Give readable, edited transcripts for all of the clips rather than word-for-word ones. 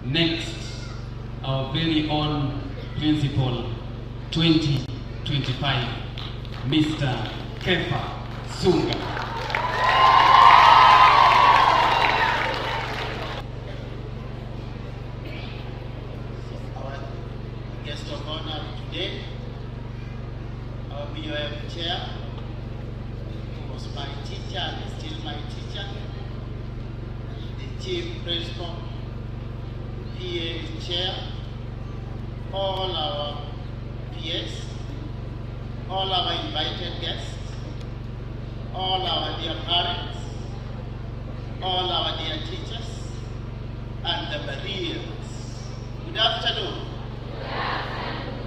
Next, our very own Principal 2025, Mr. Kepha Sunga. Our guest of honor today, our BOM chair, who was my teacher and is still my teacher, the chief principal, PA chair, all our PAs, all our invited guests, all our dear parents, all our dear teachers, and the Bereans. Good afternoon.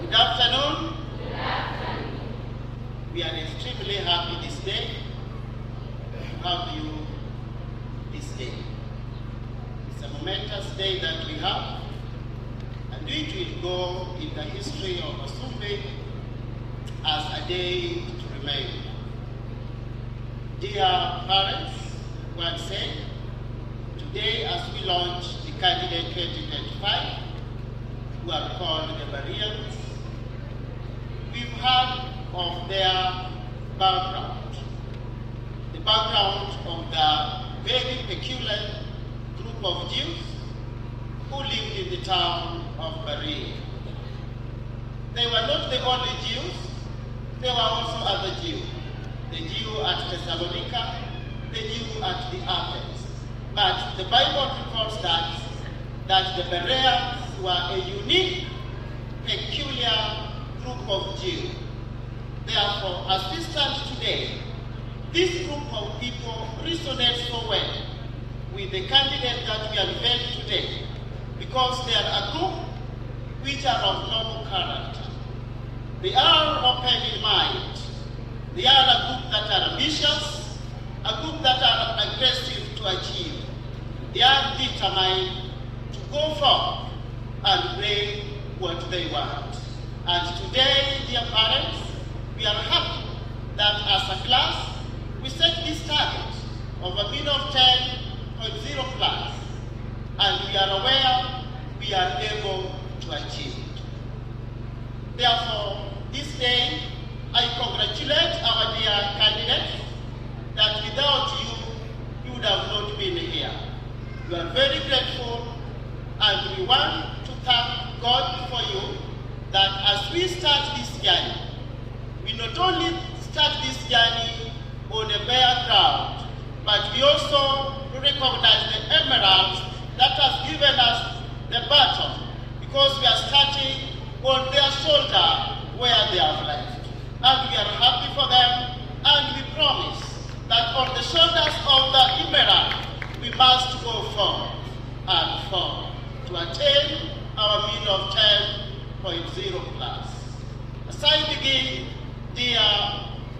Good afternoon. Good afternoon. We are extremely happy this day to have you this day. It's a momentous day that we have, and it will go in the history of Asumbi as a day to remain. Dear parents, once again, today as we launch the candidate 2025, who are called the Bereans, we've heard of their background, the background of the very peculiar group of Jews who lived in the town of Berean. They were not the only Jews, there were also other Jews. The Jew at Thessalonica, the Jew at the Athens. But the Bible records that the Bereans were a unique, peculiar group of Jews. Therefore, as we stand today, this group of people resonates so well with the candidate that we unveiled today, because they are a group which are of noble character. They are open in mind. They are a group that are ambitious, a group that are aggressive to achieve. They are determined to go forth and bring what they want. And today, dear parents, we are happy that as a class, we set this target of a mean of 10.0 plus, and we are aware we are able to achieve it. Therefore, this day, I congratulate our dear candidates that without you, you would have not been here. We are very grateful, and we want to thank God for you that as we start this journey, we not only start this journey on a bare ground, but we also recognize the emeralds that has given us the baton, because we are starting on their shoulder where they have left. And we are happy for them, and we promise that on the shoulders of the emerald, we must go forward and forward to attain our mean of 10.0 plus. As I begin, dear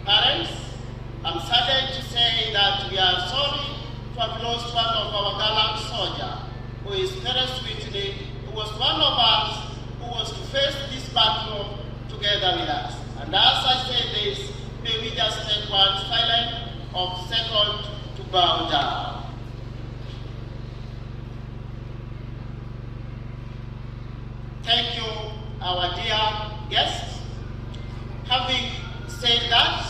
parents, I'm saddened to say that we are sorry to have lost one of our gallant soldiers, who is Bereans Whitney, who was one of us who was to face this battle together with us. And as I say this, may we just take one silent of second to bow down. Thank you, our dear guests. Having said that,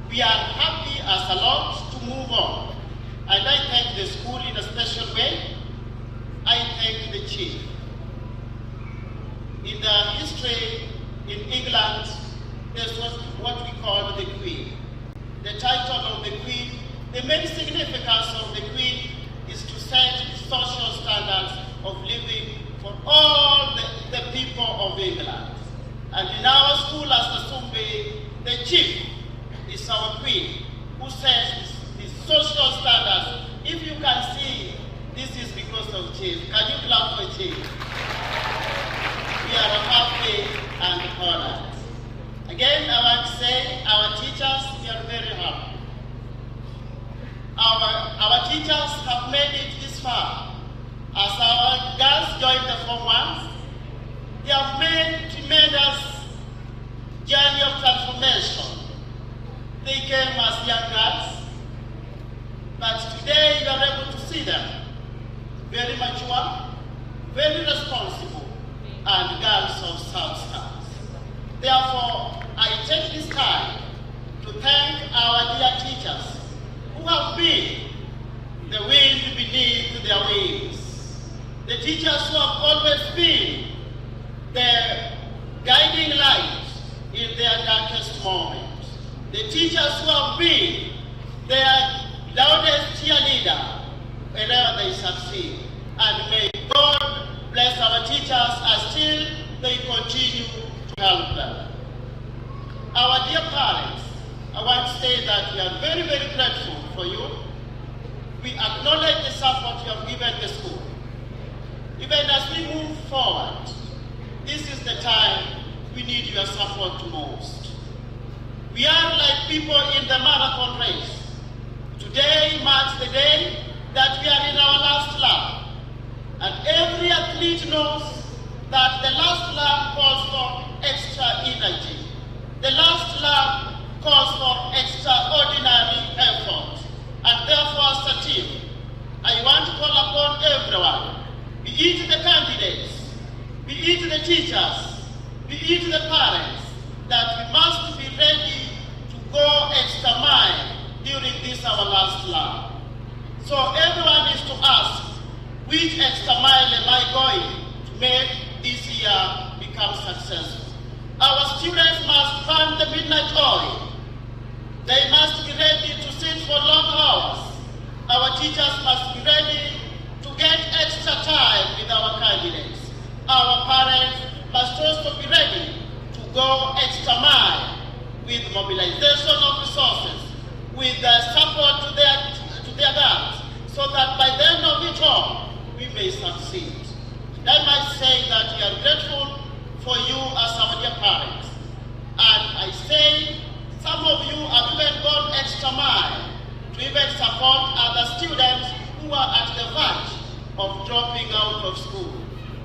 we are happy as a lot to move on. And I thank the school in a special way. I thank the chief. In the history in England, there's what we call the Queen. The title of the Queen, the main significance of the Queen is to set social standards of living for all the people of England. And in our school as Asumbi, the chief is our Queen, who sets the social standards. If you can see, this is because of Chief. Can you clap for Chief? We are happy and honored. Again, I want to say, our teachers, we are very happy. Our teachers have made it this far. As our girls join the Form 1s, they have made tremendous journey of transformation. They came as young girls, but today you are able to see them very mature, very responsible, and girls of substance. Therefore, I take this time to thank our dear teachers who have been the wind beneath their wings, the teachers who have always been the guiding light in their darkest moments, the teachers who have been their loudest cheerleader whenever they succeed. And may God bless our teachers as still they continue to help them. Our dear parents, I want to say that we are very, very grateful for you. We acknowledge the support you have given the school. Even as we move forward, this is the time we need your support most. We are like people in the marathon race. Today marks the day that we are in our last lap. And every athlete knows that the last lap calls for extra energy. The last lap calls for extraordinary effort. And therefore, as a team, I want to call upon everyone, be it the candidates, be it the teachers, be it the parents, that we must be ready to go extra mile during this our last lap. So everyone is to ask, which extra mile am I going to make this year become successful? Our students must burn the midnight oil. They must be ready to sit for long hours. Our teachers must be ready to get extra time with our candidates. Our parents must also be ready to go extra mile with mobilization of resources, with support to their girls, so that by the end of it all, we may succeed. I might say that we are grateful for you as our dear parents. And I say, some of you have even gone extra mile to even support other students who are at the verge of dropping out of school.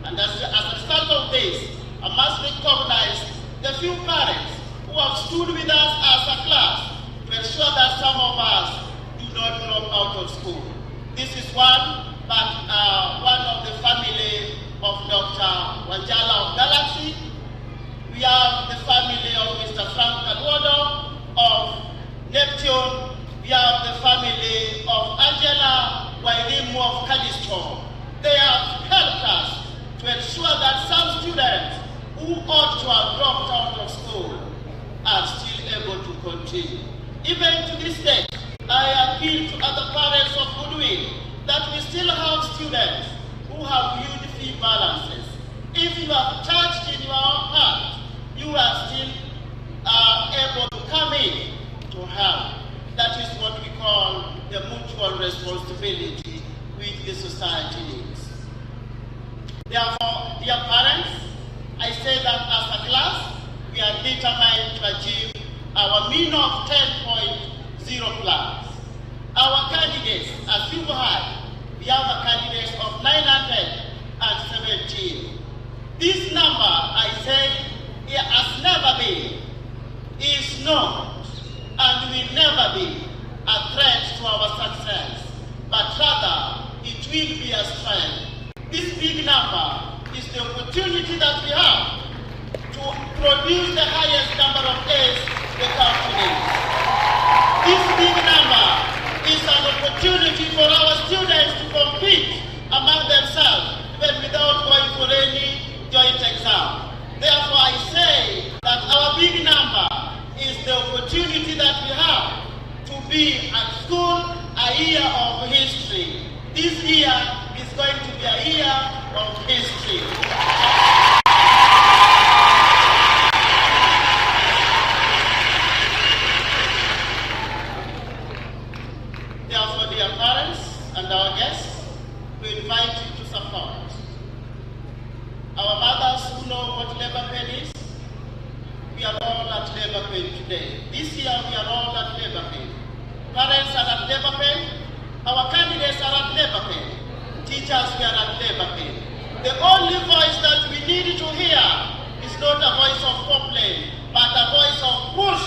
And as a result of this, I must recognize the few parents who have stood with us as a class to ensure that some of us do not drop out of school. This is one of the family of Dr. Wanjala of Galaxy. We have the family of Mr. Frank Adwodo of Neptune. We have the family of Angela Wairimu of Callisto. They have helped us to ensure that some students who ought to have dropped out of school are still able to continue. Even to this day, I appeal to other parents of goodwill that we still have students who have huge fee balances. If you have touched in your heart, you are still able to come in to help. That is what we call the mutual responsibility which the society needs. Therefore, dear parents, I say that as a class, we are determined to achieve our mean of 10.0 plus. Our candidates, as you've heard, we have a candidate of 917. This number, I say, it has never been, is not, and will never be a threat to our success, but rather it will be a strength. This big number is the opportunity that we have to produce the highest number of A's the country needs. This big number is an opportunity for our students to compete among themselves, even without going for any joint exam. Therefore, I say that our big number is the opportunity that we have to be at school a year of history. This year is going to be a year of history. Therefore, dear parents and our guests, we invite you to support. Our mothers who know what labor pain is, we are all at labor pain today. This year we are all at labor pain. Parents are at labor pain. Our candidates are at labor pain. Teachers, we are at labor pain. The only voice that we need to hear is not a voice of complaint, but a voice of push,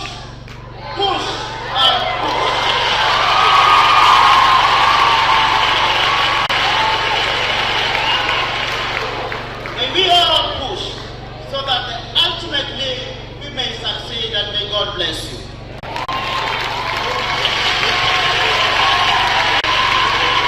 push, and push. God bless you.